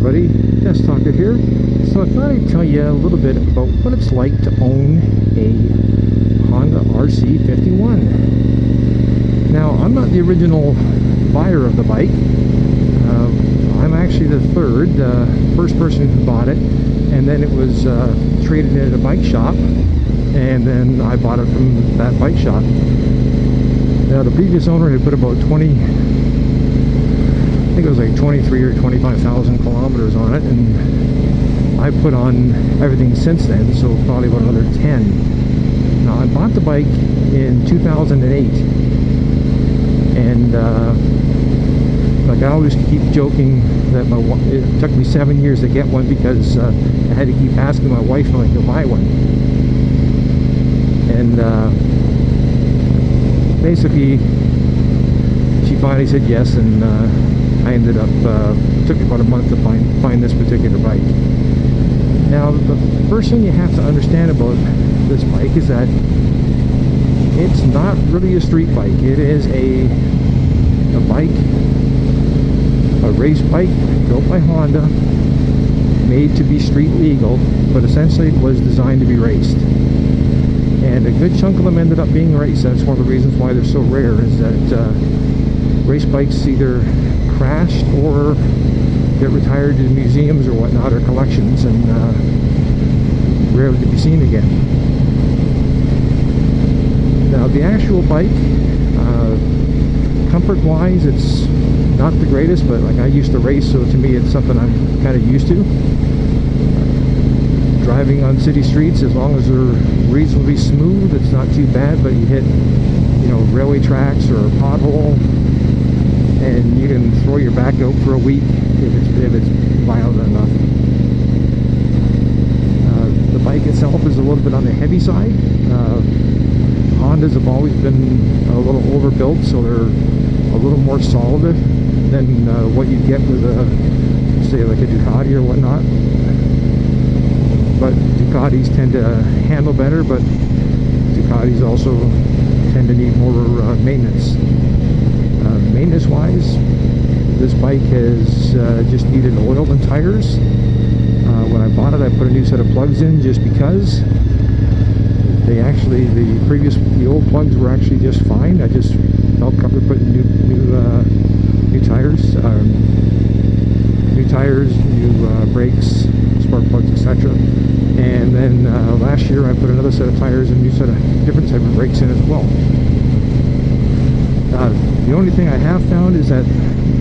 everybody, DeathsTalker here. So I thought I'd tell you a little bit about what it's like to own a Honda RC51. Now, I'm not the original buyer of the bike. I'm actually the first person who bought it, and then it was traded in at a bike shop, and then I bought it from that bike shop. Now, the previous owner had put about 23 or 25,000 kilometers on it, and I put on everything since then, so probably about another 10. Now, I bought the bike in 2008, and like I always keep joking that it took me 7 years to get one because I had to keep asking my wife if I could buy one. And basically, she finally said yes, and I ended up, took about a month to find this particular bike. Now, the first thing you have to understand about this bike is that it's not really a street bike. It is a bike, a race bike built by Honda, made to be street legal, but essentially it was designed to be raced. And a good chunk of them ended up being raced. That's one of the reasons why they're so rare, is that race bikes either crashed or get retired in museums or whatnot, or collections, and rarely to be seen again. Now, the actual bike, comfort wise, it's not the greatest, but like I used to race, so to me it's something I'm kind of used to. Driving on city streets, as long as they're reasonably smooth, it's not too bad, but you hit, you know, railway tracks or a pothole, and you can throw your back out for a week if it's violent enough. The bike itself is a little bit on the heavy side. Hondas have always been a little overbuilt, so they're a little more solid than what you get with a, say, like a Ducati or whatnot. But Ducatis tend to handle better, but Ducatis also tend to need more maintenance. Maintenance wise, this bike has just needed oil and tires. When I bought it, I put a new set of plugs in just because. The old plugs were actually just fine. I just felt comfortable putting new tires, new brakes, spark plugs, etc. And then last year I put another set of tires and a new set of different type of brakes in as well. The only thing I have found is that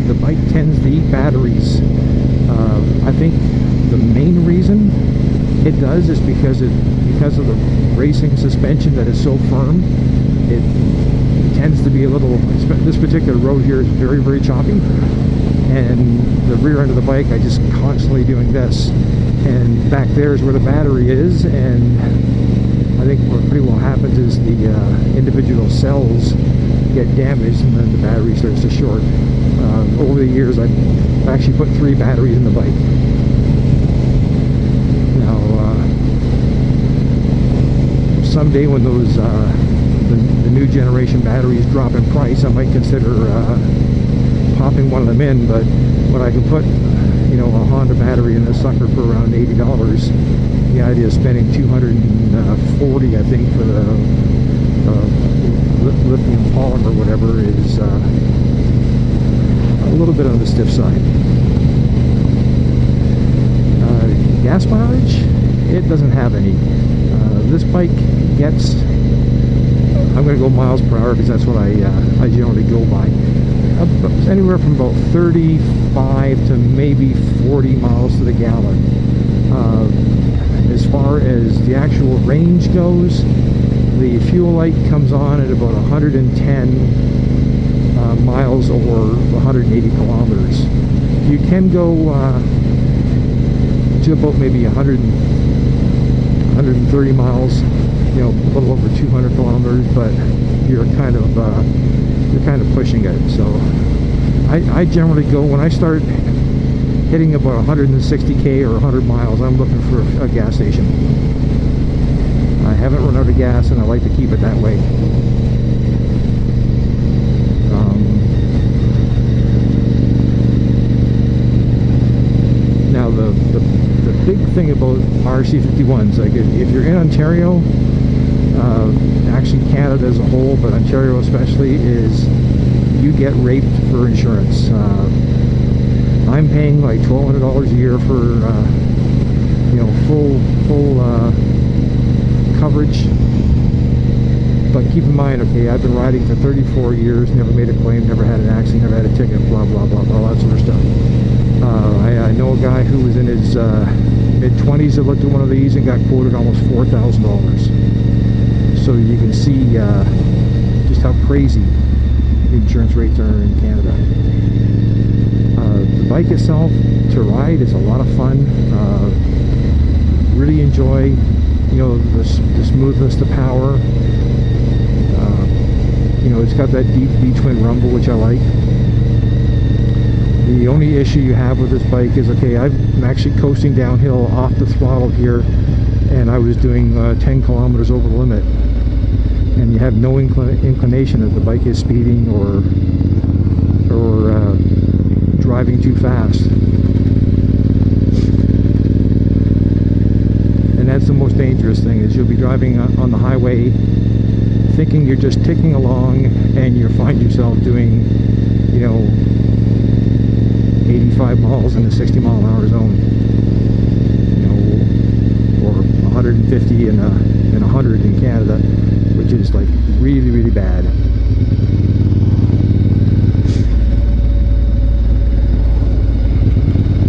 the bike tends to eat batteries. I think the main reason it does is because of the racing suspension that is so firm. It tends to be a little, this particular road here is very, very choppy, and the rear end of the bike, I just constantly doing this, and back there is where the battery is, and I think what pretty well happens is the individual cells get damaged, and then the battery starts to short. Over the years, I've actually put 3 batteries in the bike. Now, someday when those the new generation batteries drop in price, I might consider popping one of them in. But when I can put, you know, a Honda battery in a sucker for around $80, the idea of spending $240, I think, for the lithium polymer, whatever, is a little bit on the stiff side. Gas mileage, it doesn't have any. This bike gets, I'm going to go miles per hour because that's what I generally go by, anywhere from about 35 to maybe 40 miles to the gallon. As far as the actual range goes, the fuel light comes on at about 110 miles or 180 kilometers. You can go to about maybe 130 miles, you know, a little over 200 kilometers, but you're kind of pushing it. So I generally go, when I start hitting about 160k or 100 miles, I'm looking for a gas station. I haven't run out of gas, and I like to keep it that way. about RC51s. Like if you're in Ontario, actually Canada as a whole, but Ontario especially, is you get raped for insurance. I'm paying like $1,200 a year for you know, full coverage. But keep in mind, okay, I've been riding for 34 years, never made a claim, never had an accident, never had a ticket, blah, blah, blah, blah, all that sort of stuff. I know a guy who was in his mid-20s that looked at one of these and got quoted almost $4,000. So you can see just how crazy the insurance rates are in Canada. The bike itself, to ride, is a lot of fun. Really enjoy, you know, the smoothness, the power. You know, it's got that deep V-twin rumble, which I like. The only issue you have with this bike is, okay, I'm actually coasting downhill off the throttle here, and I was doing 10 kilometers over the limit, and you have no inclination that the bike is speeding or driving too fast. And that's the most dangerous thing, is you'll be driving on the highway thinking you're just ticking along, and you find yourself doing, you know, 85 miles in a 60-mile-an-hour zone, you know, or 150 and 100 in Canada, which is like really, really bad.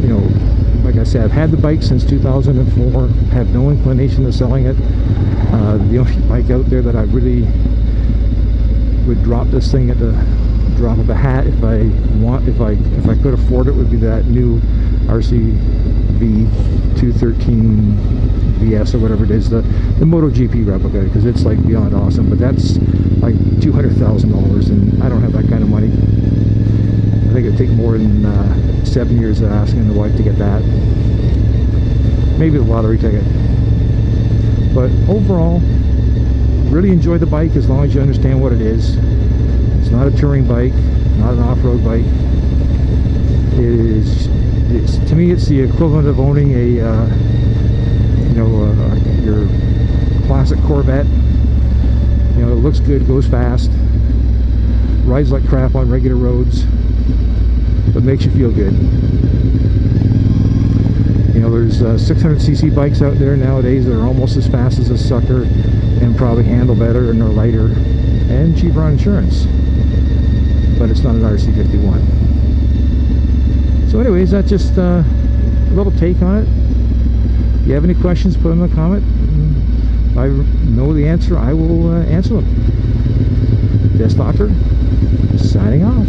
You know, like I said, I've had the bike since 2004, have no inclination of selling it. The only bike out there that I really would drop this thing at the drop of a hat if I could afford it, would be that new RCV213 VS or whatever it is, the MotoGP replica, because it's like beyond awesome. But that's like $200,000, and I don't have that kind of money. I think it'd take more than 7 years of asking the wife to get that. Maybe the lottery ticket. But overall, really enjoy the bike as long as you understand what it is. It's not a touring bike, not an off-road bike. To me, it's the equivalent of owning a, you know, your classic Corvette. You know, it looks good, goes fast, rides like crap on regular roads, but makes you feel good. You know, there's 600cc bikes out there nowadays that are almost as fast as a sucker and probably handle better and are lighter and cheaper on insurance. But it's not an RC51. So anyways, that's just a little take on it. If you have any questions, put them in the comment. If I know the answer, I will answer them. DeathsStalker, signing off.